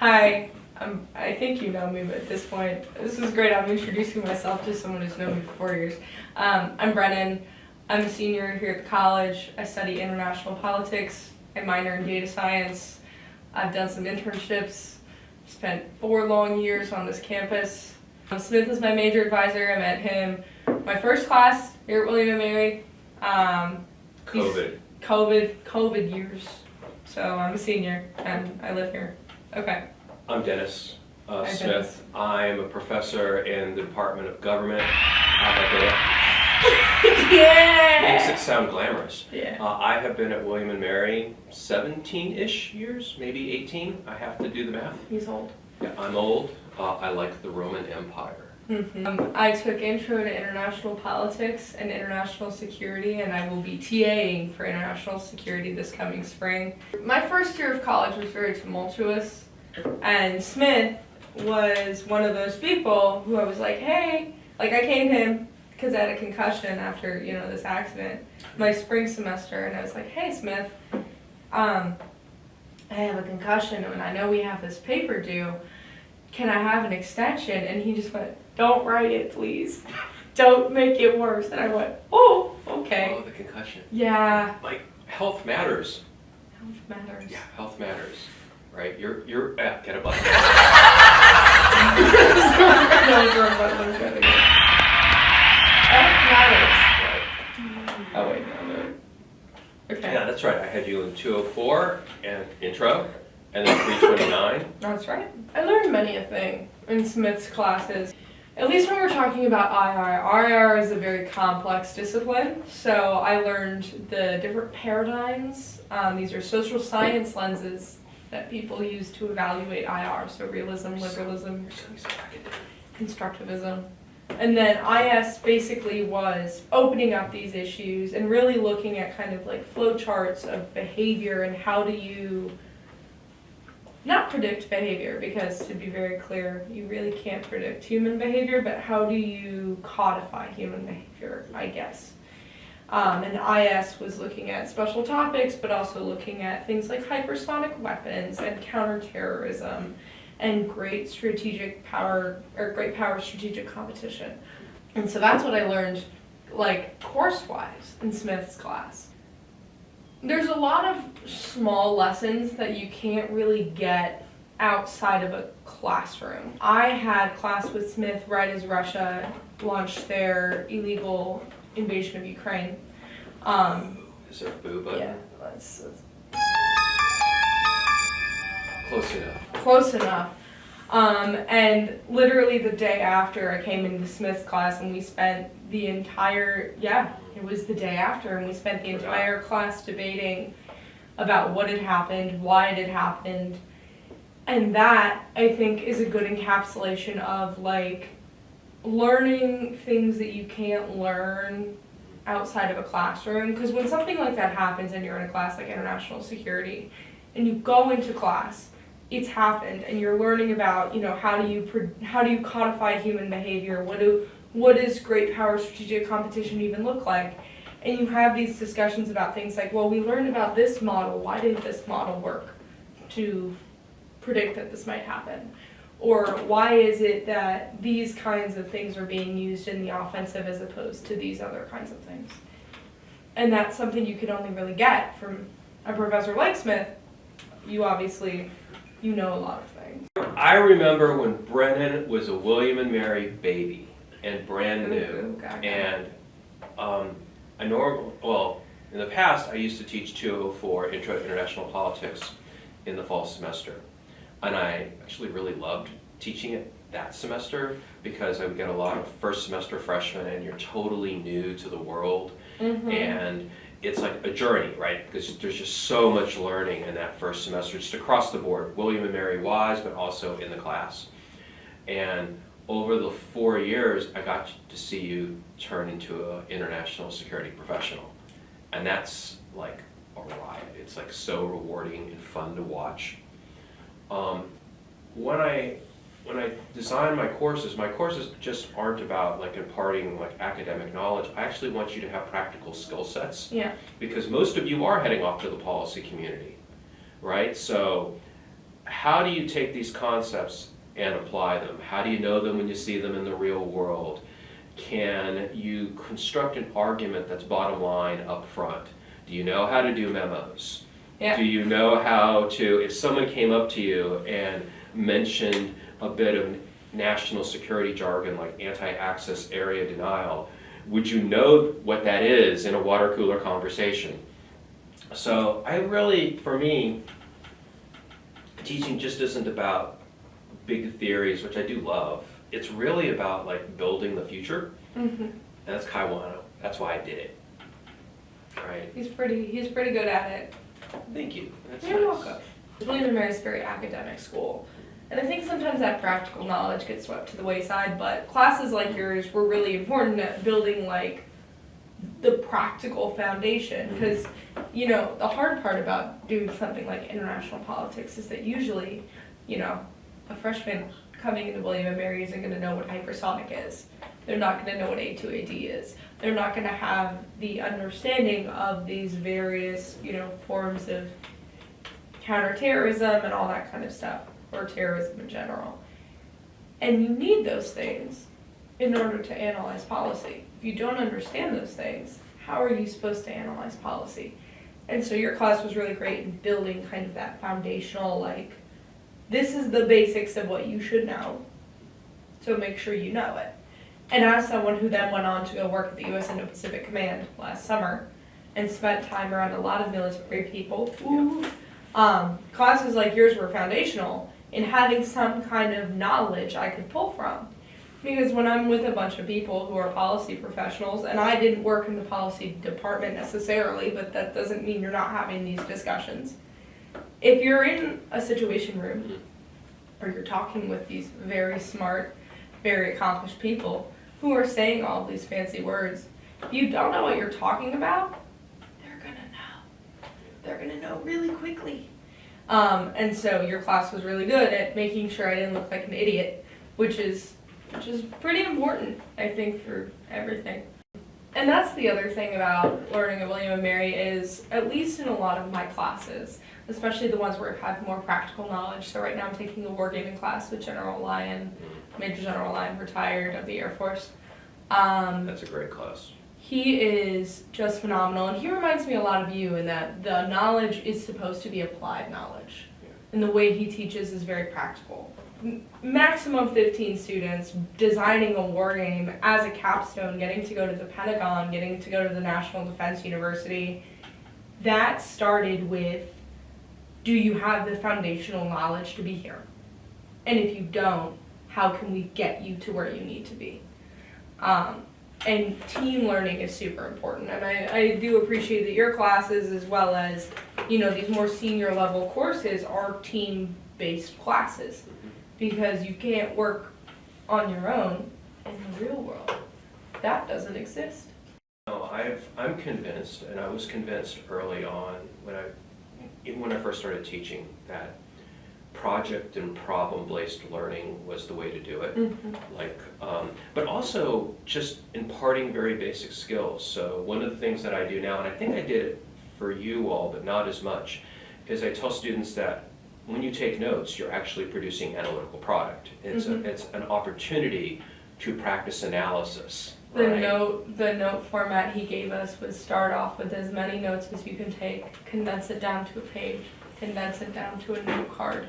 Hi, I think you know me, but at this point, this is great. I'm introducing myself to someone who's known me for 4 years. I'm Brennan. I'm a senior here at the college. I study international politics. I minor in data science. I've done some internships. Spent 4 long years on this campus. Smith is my major advisor. I met him my first class here at William & Mary. COVID years. So I'm a senior and I live here. Okay. I'm Dennis Smith. Dennis. I'm a professor in the Department of Government. Yeah! Makes it sound glamorous. Yeah. I have been at William & Mary 17-ish years, maybe 18. I have to do the math. He's old. Yeah, I'm old. I like the Roman Empire. I took Intro to International Politics and International Security, and I will be TAing for International Security this coming spring. My first year of college was very tumultuous, and Smith was one of those people who I was like, hey, like I came to him because I had a concussion after, this accident, my spring semester, and I was like, hey Smith, I have a concussion and I know we have this paper due. Can I have an extension? And he just went, don't write it, please. Don't make it worse. And I went, oh, okay. Oh, the concussion. Yeah. Like, health matters. Health matters. Yeah, health matters. Right? You're get a button. Health matters. Oh, wait, no. Okay. Yeah, that's right. I had you in 204 and intro, and then 329. That's right. I learned many a thing in Smith's classes. At least when we're talking about IR. IR is a very complex discipline, so I learned the different paradigms. These are social science lenses that people use to evaluate IR, so realism, liberalism, constructivism. And then IS basically was opening up these issues and really looking at kind of like flowcharts of behavior and how do you not predict behavior, because to be very clear, you really can't predict human behavior, but how do you codify human behavior, I guess. And IS was looking at special topics, but also looking at things like hypersonic weapons and counterterrorism and great power strategic competition. And so that's what I learned, like, course-wise in Smith's class. There's a lot of small lessons that you can't really get outside of a classroom. I had class with Smith right as Russia launched their illegal invasion of Ukraine. Is there a boo button? Yeah, that's Close enough. close enough. And literally the day after I came into Smith's class and we spent the entire, it was the day after, and we spent the entire class debating about what had happened, why it had happened. And that, I think, is a good encapsulation of like learning things that you can't learn outside of a classroom. Because when something like that happens and you're in a class like international security and you go into class, it's happened and you're learning about, how do you codify human behavior? What does great power strategic competition even look like? And you have these discussions about things like, well, we learned about this model. Why didn't this model work to predict that this might happen? Or why is it that these kinds of things are being used in the offensive as opposed to these other kinds of things? And that's something you can only really get from a professor like Smith. You obviously, know a lot of things. I remember when Brennan was a William & Mary baby and brand new. And in the past I used to teach 204 Intro to International Politics in the fall semester. And I actually really loved teaching it that semester because I would get a lot of first semester freshmen and you're totally new to the world. And it's like a journey, right? Because there's just so much learning in that first semester, just across the board, William & Mary wise, but also in the class. And over the 4 years, I got to see you turn into an international security professional. And that's like a riot. It's like so rewarding and fun to watch. When I design my courses just aren't about like imparting like academic knowledge. I actually want you to have practical skill sets. Yeah. Because most of you are heading off to the policy community, right? So how do you take these concepts and apply them? How do you know them when you see them in the real world? Can you construct an argument that's bottom line up front? Do you know how to do memos? Yeah. Do you know how to, if someone came up to you and mentioned a bit of national security jargon like anti-access area denial, would you know what that is in a water cooler conversation? So I really, for me, teaching just isn't about big theories, which I do love. It's really about like building the future. And that's Kaiwano. That's why I did it. Right? He's pretty good at it. Thank you. That's You're nice. welcome. William and Mary's a very academic school. And I think sometimes that practical knowledge gets swept to the wayside, but classes like yours were really important at building like the practical foundation. Because, you know, the hard part about doing something like international politics is that usually, you know, a freshman coming into William and Mary isn't going to know what hypersonic is. They're not going to know what A2AD is. They're not going to have the understanding of these various, you know, forms of counterterrorism and all that kind of stuff, or terrorism in general. And you need those things in order to analyze policy. If you don't understand those things, how are you supposed to analyze policy? And so your class was really great in building kind of that foundational, like, this is the basics of what you should know, so make sure you know it. And as someone who then went on to go work at the U.S. Indo-Pacific Command last summer and spent time around a lot of military people, classes like yours were foundational in having some kind of knowledge I could pull from. Because when I'm with a bunch of people who are policy professionals, and I didn't work in the policy department necessarily, but that doesn't mean you're not having these discussions. If you're in a situation room, or you're talking with these very smart, very accomplished people who are saying all these fancy words, if you don't know what you're talking about, they're gonna know. They're gonna know really quickly. And so your class was really good at making sure I didn't look like an idiot, which is pretty important, I think, for everything. And that's the other thing about learning at William & Mary is, at least in a lot of my classes, especially the ones where I've had more practical knowledge. So right now I'm taking a wargaming class with General Lyon, Major General Lyon, retired of the Air Force. That's a great class. He is just phenomenal, and he reminds me a lot of you in that the knowledge is supposed to be applied knowledge. Yeah. And the way he teaches is very practical. Maximum 15 students, designing a war game as a capstone, getting to go to the Pentagon, getting to go to the National Defense University. That started with, do you have the foundational knowledge to be here? And if you don't, how can we get you to where you need to be? And team learning is super important. And I do appreciate that your classes, as well as, you know, these more senior level courses, are team-based classes. Because you can't work on your own in the real world. That doesn't exist. No, I'm convinced, and I was convinced early on even when I first started teaching, that project and problem-based learning was the way to do it. But also just imparting very basic skills. So one of the things that I do now, and I think I did it for you all, but not as much, is I tell students that when you take notes, you're actually producing analytical product. It's an opportunity to practice analysis. The right? note format he gave us was start off with as many notes as you can take, condense it down to a page, condense it down to a note card.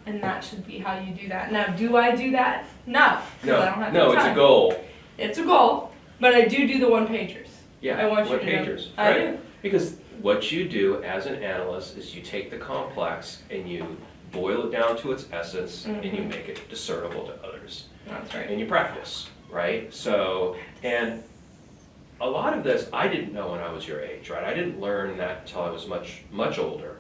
And that should be how you do that. Now, do I do that? No. No, I don't have no, the it's time. a goal. It's a goal, but I do the one-pagers. Yeah, I want you to know. one-pagers, I right? do. Because what you do as an analyst is you take the complex and you boil it down to its essence and you make it discernible to others. That's right. And you practice, right? So, and a lot of this I didn't know when I was your age, right? I didn't learn that until I was much, much older.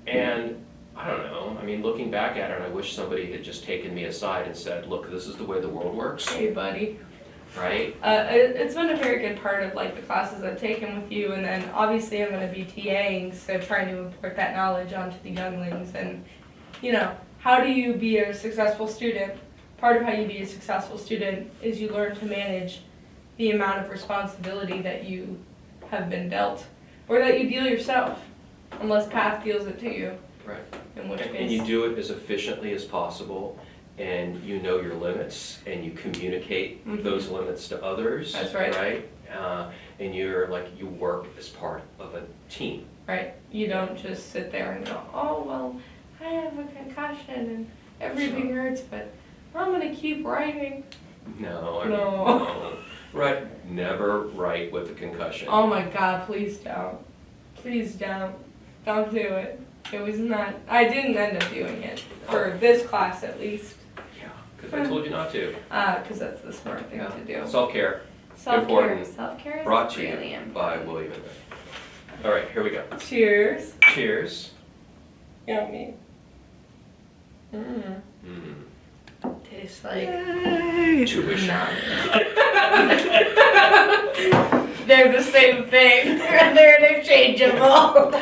And I don't know, I mean, looking back at it, I wish somebody had just taken me aside and said, look, this is the way the world works, Hey, buddy. right? It's been a very good part of like the classes I've taken with you, and then obviously I'm going to be TAing, so trying to impart that knowledge onto the younglings. And you know, how do you be a successful student? Part of how you be a successful student is you learn to manage the amount of responsibility that you have been dealt, or that you deal yourself, unless path deals it to you. Right. in which And case. you do it as efficiently as possible, and you know your limits, and you communicate those limits to others. That's right. Right? And you're like, you work as part of a team. Right. You don't just sit there and go, oh, well, I have a concussion and everything hurts, but I'm going to keep writing. No. No. Right. Never write with a concussion. Oh my God, please don't. Please don't. Don't do it. It was not, I didn't end up doing it, for this class at least. Yeah, because I told you not to. Because that's the smart thing to do. Self-care. Self-care. important. Self-care is Brought to really you important. by William and Mary. All right, here we go. Cheers. Cheers. Yummy. Mm. Tastes like Tuition. none. They're the same thing. They're interchangeable.